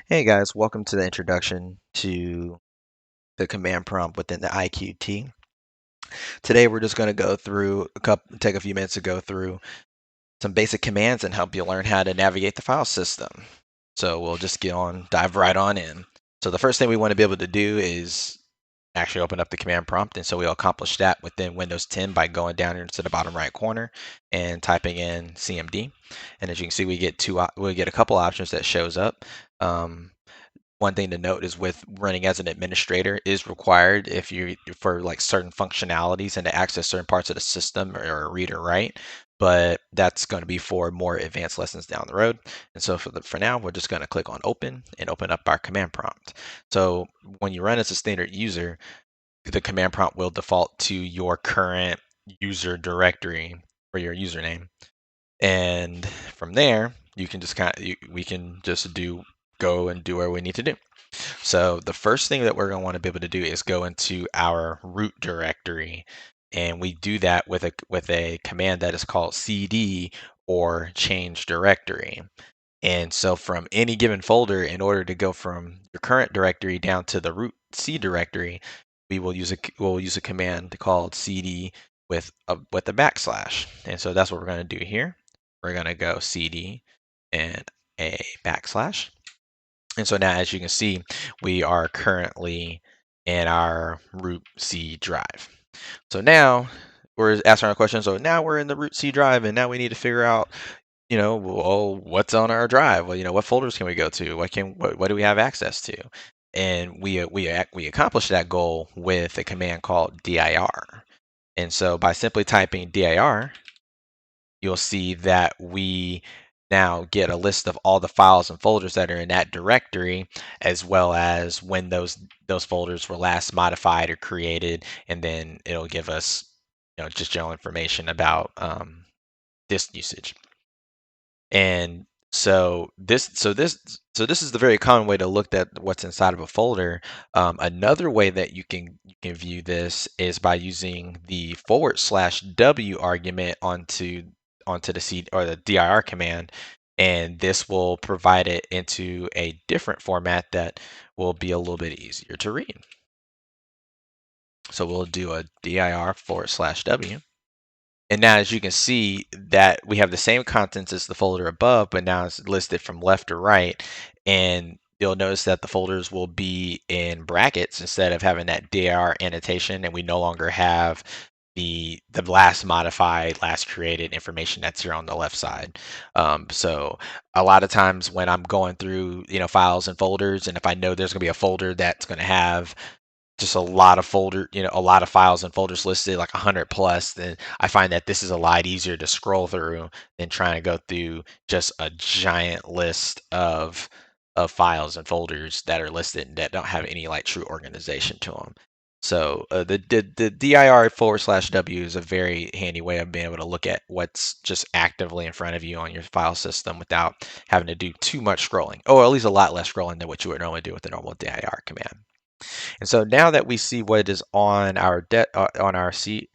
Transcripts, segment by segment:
Hey guys, welcome to the introduction to the command prompt within the IQT. Today we're just going to go through take a few minutes to go through some basic commands and help you learn how to navigate the file system. So we'll just dive right on in. So the first thing we want to be able to do is actually open up the command prompt, and so we'll accomplish that within Windows 10 by going down into the bottom right corner and typing in CMD. And as you can see, we get a couple options that shows up. One thing to note is with running as an administrator is required if you for like certain functionalities and to access certain parts of the system or read or write, but that's going to be for more advanced lessons down the road. And so for now, we're just going to click on open and open up our command prompt. So when you run as a standard user, the command prompt will default to your current user directory for your username. And from there, you can just we can just go and do what we need to do. So the first thing that we're going to want to be able to do is go into our root directory, and we do that with a command that is called cd or change directory. And so from any given folder, in order to go from your current directory down to the root C directory, we'll use a command called cd with a backslash. And so that's what we're going to do here. We're going to go cd and a backslash. And so now, as you can see, we are currently in our root C drive. So now we're asking our question. So now we're in the root C drive, and now we need to figure out, well, what's on our drive? Well, what folders can we go to? What do we have access to? And we accomplish that goal with a command called dir. And so by simply typing dir, you'll see that we now get a list of all the files and folders that are in that directory, as well as when those folders were last modified or created, and then it'll give us just general information about disk usage. And this is the very common way to look at what's inside of a folder. Another way that you can view this is by using the /w argument onto the C or the dir command, and this will provide it into a different format that will be a little bit easier to read. So we'll do a dir /w. And now, as you can see, that we have the same contents as the folder above, but now it's listed from left to right. And you'll notice that the folders will be in brackets instead of having that dir annotation, and we no longer have the last modified, last created information that's here on the left side. So a lot of times when I'm going through, files and folders, and if I know there's going to be a folder that's going to have just a lot of a lot of files and folders listed, like 100 plus, then I find that this is a lot easier to scroll through than trying to go through just a giant list of files and folders that are listed that don't have any like true organization to them. So the dir /w is a very handy way of being able to look at what's just actively in front of you on your file system without having to do too much scrolling, or at least a lot less scrolling than what you would normally do with the normal dir command. And so now that we see what is on our C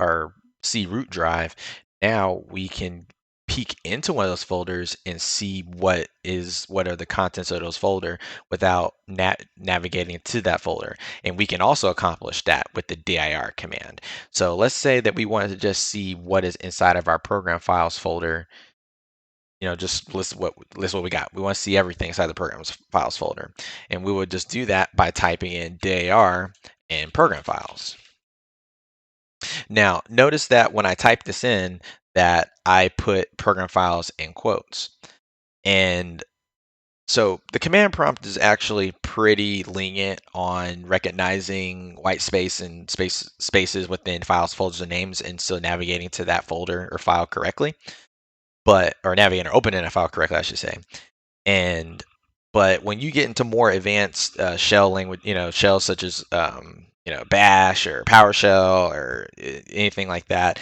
root drive, now we can peek into one of those folders and see what are the contents of those folder without navigating to that folder. And we can also accomplish that with the dir command. So let's say that we wanted to just see what is inside of our program files folder. Just list what we got. We want to see everything inside the programs files folder. And we would just do that by typing in dir and program files. Now, notice that when I type this in, that I put program files in quotes. And so the command prompt is actually pretty lenient on recognizing white space and spaces within files, folders, and names, and still navigating to that folder or file correctly. Or navigating or opening a file correctly, I should say. But when you get into more advanced shell language, shells such as Bash or PowerShell or anything like that,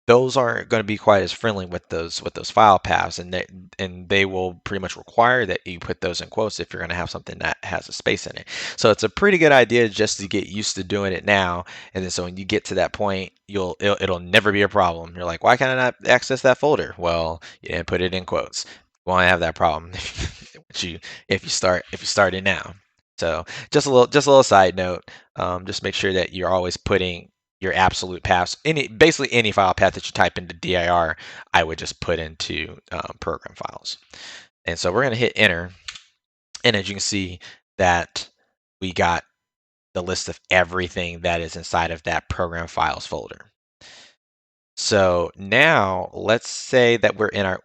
those aren't going to be quite as friendly with those file paths, and they will pretty much require that you put those in quotes if you're going to have something that has a space in it. So it's a pretty good idea just to get used to doing it now, and then so when you get to that point, it'll never be a problem. You're like, why can't I not access that folder? Well, you didn't put it in quotes. You won't have that problem if you start it now. So just a little side note. Just make sure that you're always putting your absolute paths, basically any file path that you type into dir, I would just put into program files. And so we're going to hit enter, and as you can see that we got the list of everything that is inside of that program files folder. So now let's say that we're in our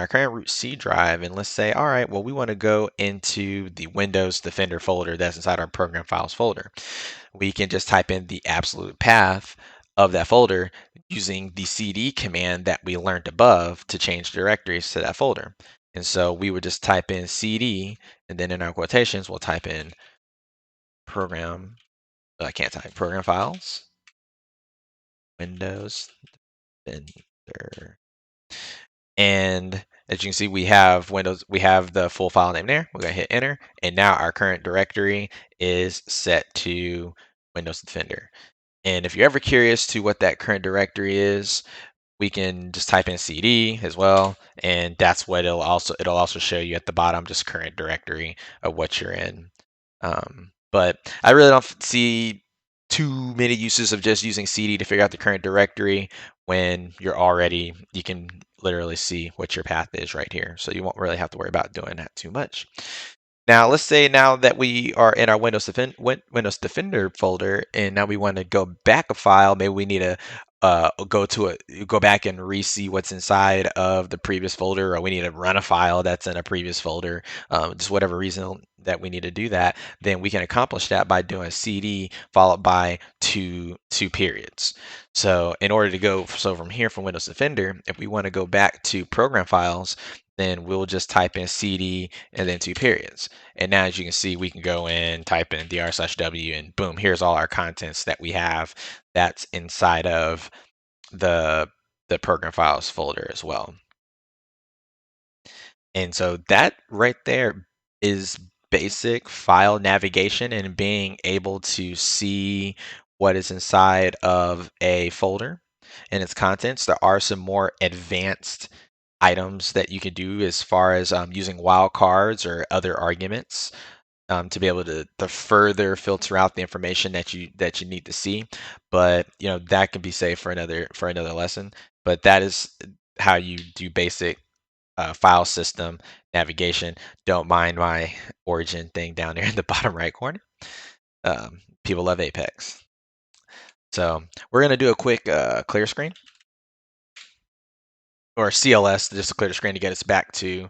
current root C drive, and let's say, all right, well, we want to go into the Windows Defender folder that's inside our program files folder. We can just type in the absolute path of that folder using the cd command that we learned above to change directories to that folder. And so we would just type in cd, and then in our quotations, we'll type in program, I can't type, program files, Windows Defender. And as you can see, we have the full file name there. We're gonna hit enter, and now our current directory is set to Windows Defender. And if you're ever curious to what that current directory is, we can just type in cd as well, and that's what it'll also show you at the bottom, just current directory of what you're in. But I really don't see too many uses of just using cd to figure out the current directory when you can literally see what your path is right here. So you won't really have to worry about doing that too much. Now, let's say now that we are in our Windows Defender folder, and now we want to go back a file. Maybe we need to go back and re-see what's inside of the previous folder, or we need to run a file that's in a previous folder. Just whatever reason that we need to do that, then we can accomplish that by doing cd followed by two periods. So in order to go from here from Windows Defender, if we want to go back to program files, then we'll just type in cd and then two periods. And now, as you can see, we can go in, type in dr/w, and boom, here's all our contents that we have that's inside of the program files folder as well. And so that right there is basic file navigation and being able to see what is inside of a folder and its contents. There are some more advanced items that you can do as far as using wildcards or other arguments to be able to further filter out the information that you need to see. But that can be saved for another lesson. But that is how you do basic file system navigation. Don't mind my origin thing down there in the bottom right corner. People love Apex. So we're going to do a quick clear screen, or CLS, just to clear the screen to get us back to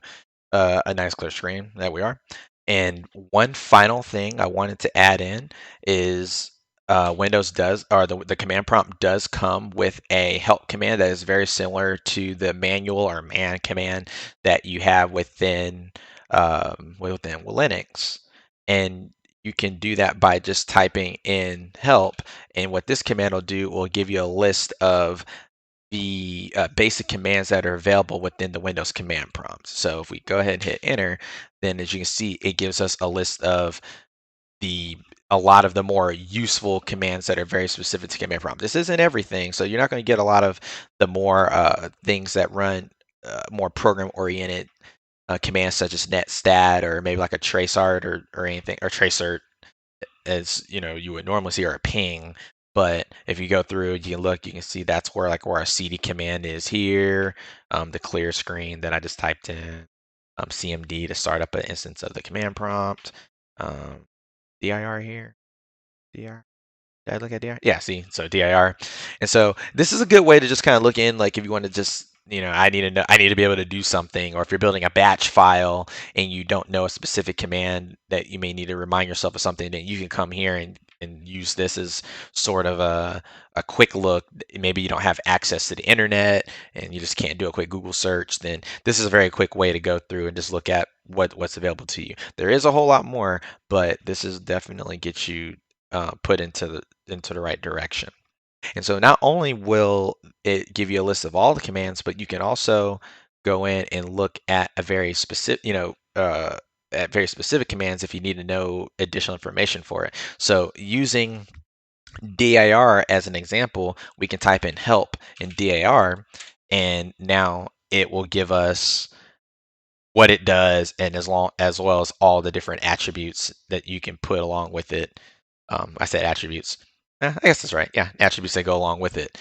a nice clear screen. There we are. And one final thing I wanted to add in is Windows does, or the command prompt does come with a help command that is very similar to the manual or man command that you have within Linux. And you can do that by just typing in help. And what this command will do will give you a list of the basic commands that are available within the Windows command prompts. So if we go ahead and hit enter, then as you can see, it gives us a list of a lot of the more useful commands that are very specific to command prompt. This isn't everything, so you're not going to get a lot of the more things that run more program-oriented commands such as netstat or maybe like a traceart or anything, or tracert, as you would normally see, or a ping. But if you go through, you can look, you can see that's where our cd command is here, the clear screen that I just typed in, cmd to start up an instance of the command prompt, dir here, dir. Did I look at dir? Yeah, see, so dir. And so this is a good way to just kind of look in, like if you want to just, I need to be able to do something, or if you're building a batch file and you don't know a specific command that you may need to remind yourself of something, then you can come here and use this as sort of a quick look. Maybe you don't have access to the internet and you just can't do a quick Google search, then this is a very quick way to go through and just look at what's available to you. There is a whole lot more, but this is definitely get you put into the right direction. And so not only will it give you a list of all the commands, but you can also go in and look at a very specific, at very specific commands if you need to know additional information for it. So using dir as an example, we can type in help in dir, and now it will give us what it does, and as well as all the different attributes that you can put along with it. I said attributes. I guess that's right. Yeah, attributes that go along with it.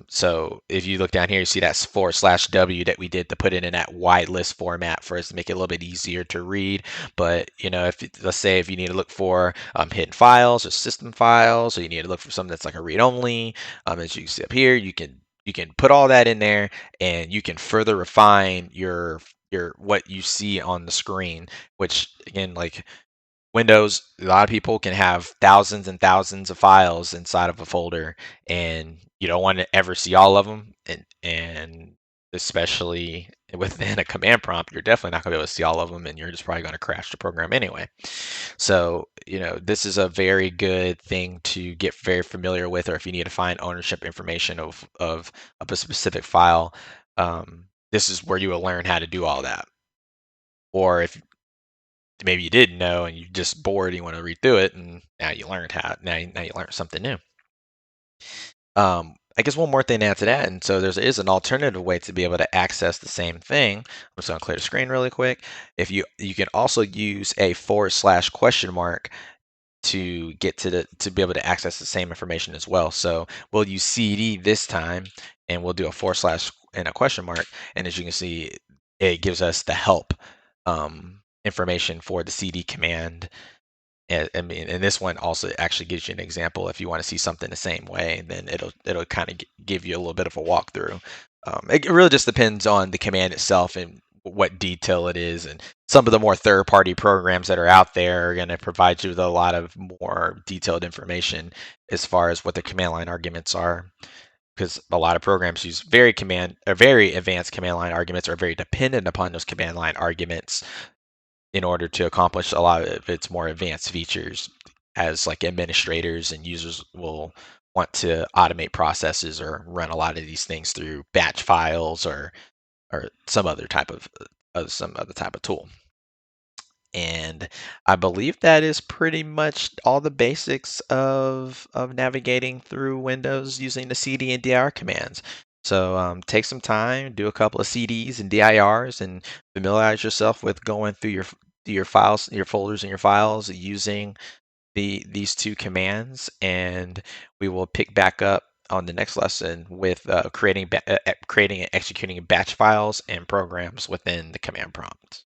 So if you look down here, you see that /W that we did to put it in that wide list format for us to make it a little bit easier to read. But if let's say if you need to look for hidden files or system files, or you need to look for something that's like a read only, as you can see up here, you can put all that in there, and you can further refine your what you see on the screen. Which again, like Windows, a lot of people can have thousands and thousands of files inside of a folder, and you don't want to ever see all of them. And especially within a command prompt, you're definitely not going to be able to see all of them, and you're just probably going to crash the program anyway. So, this is a very good thing to get very familiar with, or if you need to find ownership information of a specific file, this is where you will learn how to do all that. Or if maybe you didn't know and you're just bored, you want to read through it, and now you learned now you learned something new. I guess one more thing to add to that, and so there is an alternative way to be able to access the same thing. I'm just going to clear the screen really quick. If you can also use a /? To get to be able to access the same information as well. So we'll use CD this time, and we'll do a / and a question mark. And as you can see, it gives us the help information for the CD command. And this one also actually gives you an example. If you want to see something the same way, then it'll kind of give you a little bit of a walkthrough. It really just depends on the command itself and what detail it is. And some of the more third-party programs that are out there are going to provide you with a lot of more detailed information as far as what the command line arguments are. Because a lot of programs use very advanced command line arguments, are very dependent upon those command line arguments in order to accomplish a lot of its more advanced features, as like administrators and users will want to automate processes or run a lot of these things through batch files or some other type of tool. And I believe that is pretty much all the basics of navigating through Windows using the CD and dir commands. So take some time, do a couple of CDs and DIRs, and familiarize yourself with going through your files, your folders, and your files using these two commands. And we will pick back up on the next lesson with creating and executing batch files and programs within the command prompt.